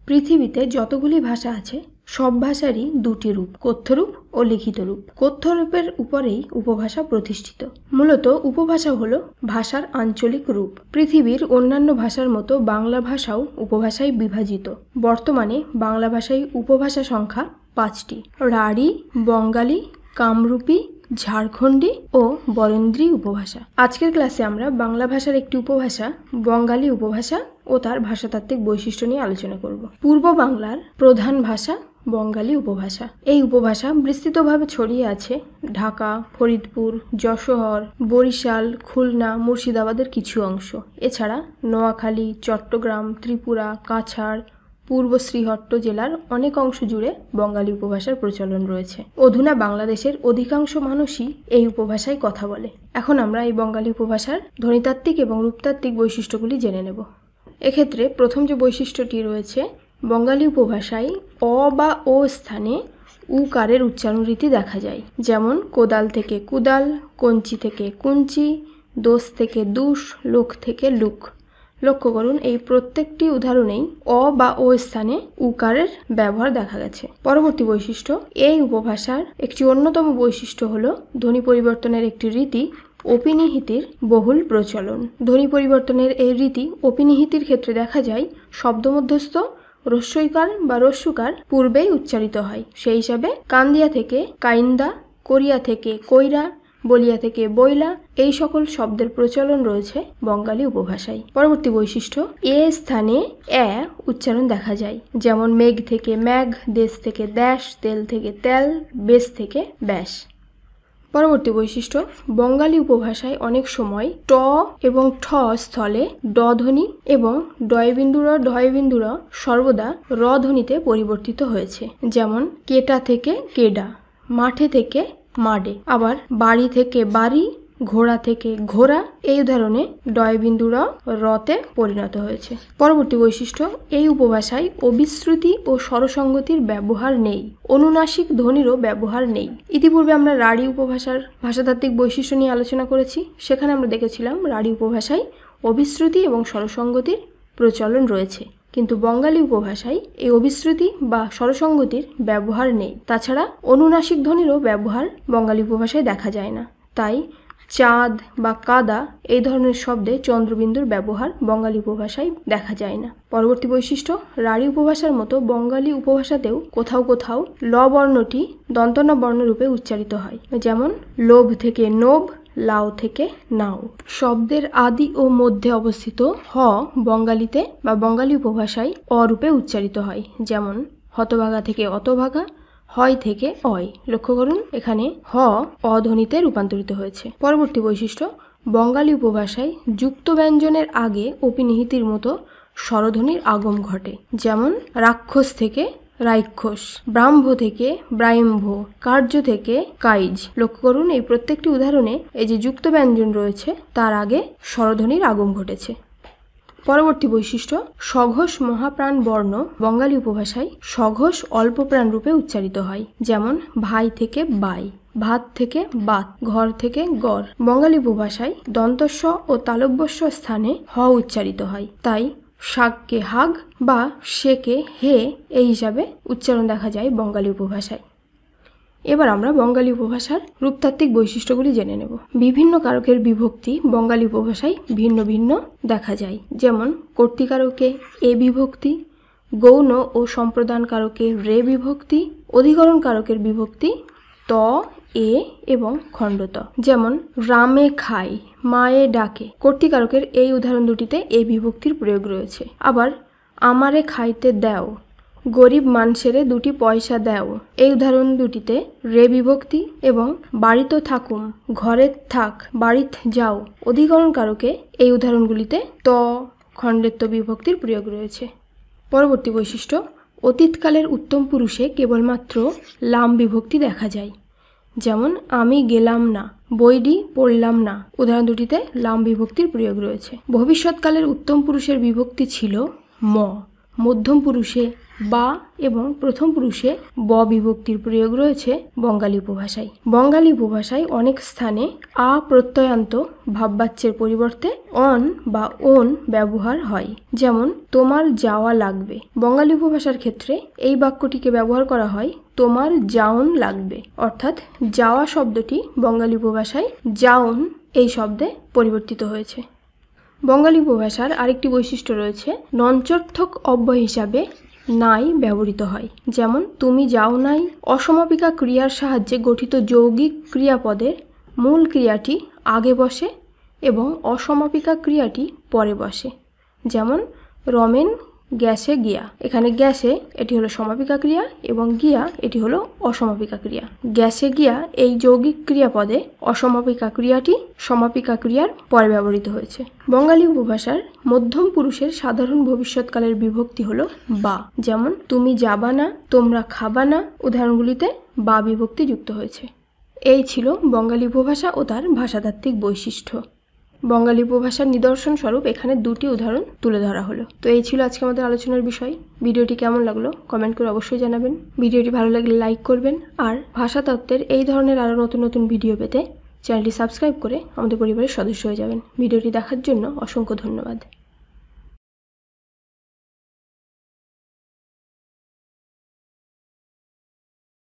পৃথিবীতে যতগুলি ভাষা আছে সব ভাষারই দুটি রূপ, কথ্য রূপ ও লিখিত রূপ। কথ্য রূপের উপরেই উপভাষা প্রতিষ্ঠিত। মূলত উপভাষা হলো ভাষার আঞ্চলিক রূপ। পৃথিবীর অন্যান্য ভাষার মতো বাংলা ভাষাও উপভাষায় বিভাজিত। বর্তমানে বাংলা ভাষায় উপভাষা সংখ্যা 5টি: রাঢ়ী, বঙ্গালী, কামরূপী, ঝাড়খণ্ডী ও বরেন্দ্রী উপভাষা। আজকের ক্লাসে আমরা বাংলা ভাষার একটি উপভাষা বঙ্গালী উপভাষা ও তার ভাষাতাত্ত্বিক বৈশিষ্ট্য নিয়ে আলোচনা করব। পূর্ব বাংলার প্রধান ভাষা বঙ্গালী উপভাষা। এই উপভাষা বিস্তৃতভাবে ছড়িয়ে আছে ঢাকা, ফরিদপুর, যশোর, বরিশাল, খুলনা, মুর্শিদাবাদের কিছু অংশ। এছাড়া নোয়াখালী, চট্টগ্রাম, ত্রিপুরা, কাছাড়, পূর্ব শ্রীহট্ট জেলার অনেক অংশ জুড়ে বঙ্গালী উপভাষার প্রচলন রয়েছে। অধুনা বাংলাদেশের অধিকাংশ মানুষই এই উপভাষায় কথা বলে। এখন আমরা এই বঙ্গালী উপভাষার ধ্বনিতাত্ত্বিক এবং রূপতাত্ত্বিক বৈশিষ্ট্যগুলি জেনে নেব। এক্ষেত্রে প্রথম যে বৈশিষ্ট্যটি রয়েছে, বঙ্গালী উপভাষায় অ বা ও স্থানে উকারের উচ্চারণ রীতি দেখা যায়। যেমন কোদাল থেকে কুদাল, কঞ্চি থেকে কুঞ্চি, দোষ থেকে দুষ, লোক থেকে লুক। লক্ষ্য করুন, এই প্রত্যেকটি উদাহরণেই অ বা ও স্থানে উকারের ব্যবহার দেখা গেছে। পরবর্তী বৈশিষ্ট্য, এই উপভাষার একটি অন্যতম বৈশিষ্ট্য হলো ধ্বনি পরিবর্তনের একটি রীতি অপিনিহিতির বহুল প্রচলন। ধ্বনি পরিবর্তনের এই রীতি অপিনিহিতির ক্ষেত্রে দেখা যায় শব্দমধ্যস্থ রস্যইকার বা রস্যুকার পূর্বেই উচ্চারিত হয়। সেই হিসাবে কান্দিয়া থেকে কাইন্দা, কোরিয়া থেকে কইরা, বলিয়া থেকে বইলা এই সকল শব্দের প্রচলন রয়েছে বঙ্গালী উপভাষায়। পরবর্তী বৈশিষ্ট্য, এ স্থানে এ উচ্চারণ দেখা যায়। যেমন মেঘ থেকে ম্যাঘ, দেশ থেকে দেশ, তেল থেকে তেল, বেশ থেকে ব্যাস। পরবর্তী বৈশিষ্ট্য, বঙ্গালী উপভাষায় অনেক সময় ট এবং ঠ স্থলে ড ধ্বনি এবং ডয়বিন্দুর ঢয়বিন্দুর সর্বদা র ধ্বনিতে পরিবর্তিত হয়েছে। যেমন কেটা থেকে কেডা, মাঠে থেকে মাডে। আবার বাড়ি থেকে বাড়ি, ঘোড়া থেকে ঘোড়া, এই উদাহরণে ডয়বিন্দুরা রতে পরিণত হয়েছে। পরবর্তী বৈশিষ্ট্য, এই উপভাষায় অবিশ্রুতি ও স্বরসঙ্গতির ব্যবহার নেই, অনুনাসিক ধ্বনিরও ব্যবহার নেই। ইতিপূর্বে আমরা রাঢ়ী উপভাষার ভাষাতাত্ত্বিক বৈশিষ্ট্য নিয়ে আলোচনা করেছি। সেখানে আমরা দেখেছিলাম রাঢ়ী উপভাষায় অবিশ্রুতি এবং স্বরসঙ্গতির প্রচলন রয়েছে, কিন্তু বঙ্গালী উপভাষায় এই অবিশ্রুতি বা স্বরসঙ্গতির ব্যবহার নেই। তাছাড়া অনুনাসিক ধ্বনিরও ব্যবহার বঙ্গালী উপভাষায় দেখা যায় না। তাই চাঁদ বা কাদা এই ধরনের শব্দে চন্দ্রবিন্দুর ব্যবহার বঙ্গালী উপভাষায় দেখা যায় না। পরবর্তী বৈশিষ্ট্য, রাঢ়ী উপভাষার মতো বঙ্গালী উপভাষাতেও কোথাও কোথাও ল বর্ণটি দন্তন্য বর্ণরূপে উচ্চারিত হয়। যেমন লোভ থেকে নোভ, লাউ থেকে নাও। শব্দের আদি ও মধ্যে অবস্থিত হ বঙ্গালীতে বা বঙ্গালী উপভাষায় অ রূপে উচ্চারিত হয়। যেমন হতভাগা থেকে অতভাগা, হয় থেকে অয়। লক্ষ্য করুন, এখানে হ অধ্বনিতে রূপান্তরিত হয়েছে। পরবর্তী বৈশিষ্ট্য, বঙ্গালী উপভাষায় যুক্ত ব্যঞ্জনের আগে অপিনিহিতির মতো স্বরধ্বনির আগম ঘটে। যেমন রাক্ষস থেকে রাইক্ষস, ব্রাহ্ম থেকে ব্রাহ্ম্ভ, কার্য থেকে কাইজ। লক্ষ্য করুন, এই প্রত্যেকটি উদাহরণে এই যে যুক্ত ব্যঞ্জন রয়েছে তার আগে স্বরধ্বনির আগম ঘটেছে। পরবর্তী বৈশিষ্ট্য, সঘোষ মহাপ্রাণ বর্ণ বঙ্গালী উপভাষায় সঘোষ অল্প প্রাণ রূপে উচ্চারিত হয়। যেমন ভাই থেকে বাই, ভাত থেকে বাত, ঘর থেকে গড়। বঙ্গালী উপভাষায় দন্তস্ব ও তালব্যস্ব স্থানে হ উচ্চারিত হয়। তাই শাককে হাগ বা শেকে হে এই হিসাবে উচ্চারণ দেখা যায় বঙ্গালী উপভাষায়। এবার আমরা বঙ্গালী উপভাষার রূপতাত্ত্বিক বৈশিষ্ট্যগুলি জেনে নেব। বিভিন্ন কারকের বিভক্তি বঙ্গালী উপভাষায় ভিন্ন ভিন্ন দেখা যায়। যেমন কর্তৃকারকে এ বিভক্তি, গৌণ ও সম্প্রদান কারকে রে বিভক্তি, অধিকরণ কারকের বিভক্তি ত, এ এবং খণ্ডত। যেমন রামে খায়, মায়ে ডাকে। কর্তৃকারকের এই উদাহরণ দুটিতে এ বিভক্তির প্রয়োগ রয়েছে। আবার আমারে খাইতে দেও, গরিব মানুষেরে 2টি পয়সা দেও, এই উদাহরণ দুটিতে রে বিভক্তি। এবং বাড়িতে থাকুম, ঘরে থাক, বাড়িত যাও, অধিকরণ কারকে এই উদাহরণগুলিতে ত, খণ্ডেত্ব বিভক্তির প্রয়োগ রয়েছে। পরবর্তী বৈশিষ্ট্য, অতীতকালের উত্তম পুরুষে কেবলমাত্র লাম বিভক্তি দেখা যায়। যেমন আমি গেলাম না, বইডি পড়লাম না, উদাহরণ দুটিতে লাম বিভক্তির প্রয়োগ রয়েছে। ভবিষ্যৎকালের উত্তম পুরুষের বিভক্তি ছিল ম, মধ্যম পুরুষে বা এবং প্রথম পুরুষে ব বিভক্তির প্রয়োগ রয়েছে বঙ্গালী উপভাষায়। বঙ্গালী উপভাষায় অনেক স্থানে আ প্রত্যয়ান্ত ভাববাচ্যের পরিবর্তে অন বা ওন ব্যবহার হয়। যেমন তোমার যাওয়া লাগবে। বঙ্গালী উপভাষার ক্ষেত্রে এই বাক্যটিকে ব্যবহার করা হয় তোমার যাওন লাগবে, অর্থাৎ যাওয়া শব্দটি বঙ্গালী উপভাষায় যাওন এই শব্দে পরিবর্তিত হয়েছে। বঙ্গালী উপভাষার আরেকটি বৈশিষ্ট্য রয়েছে, নঞ্চর্থক অব্যয় হিসাবে নাই ব্যবহৃত হয়। যেমন তুমি যাও নাই অসমাপিকা ক্রিয়ার সাহায্যে গঠিত যৌগিক ক্রিয়াপদের মূল ক্রিয়াটি আগে বসে এবং অসমাপিকা ক্রিয়াটি পরে বসে। যেমন রমেন গ্যাসে গিয়া। এখানে গ্যাসে এটি হলো সমাপিকা ক্রিয়া এবং গিয়া এটি হলো অসমাপিকা ক্রিয়া। গ্যাসে গিয়া এই যৌগিক ক্রিয়াপদে অসমাপিকা ক্রিয়াটি সমাপিকা ক্রিয়ার পরে ব্যবহৃত হয়েছে। বঙ্গালী উপভাষার মধ্যম পুরুষের সাধারণ ভবিষ্যৎকালের বিভক্তি হলো বা। যেমন তুমি যাবা না, তোমরা খাবা না উদাহরণগুলিতে বা বিভক্তি যুক্ত হয়েছে। এই ছিল বঙ্গালী উপভাষা ও তার ভাষাতাত্ত্বিক বৈশিষ্ট্য। বঙ্গালী উপভাষার নিদর্শন স্বরূপ এখানে দুটি উদাহরণ তুলে ধরা হলো। তো এই ছিল আজকে আমাদের আলোচনার বিষয়। ভিডিওটি কেমন লাগলো কমেন্ট করে অবশ্যই জানাবেন। ভিডিওটি ভালো লাগলে লাইক করবেন, আর ভাষাতত্ত্বের এই ধরনের আরও নতুন নতুন ভিডিও পেতে চ্যানেলটি সাবস্ক্রাইব করে আমাদের পরিবারের সদস্য হয়ে যাবেন। ভিডিওটি দেখার জন্য অসংখ্য ধন্যবাদ।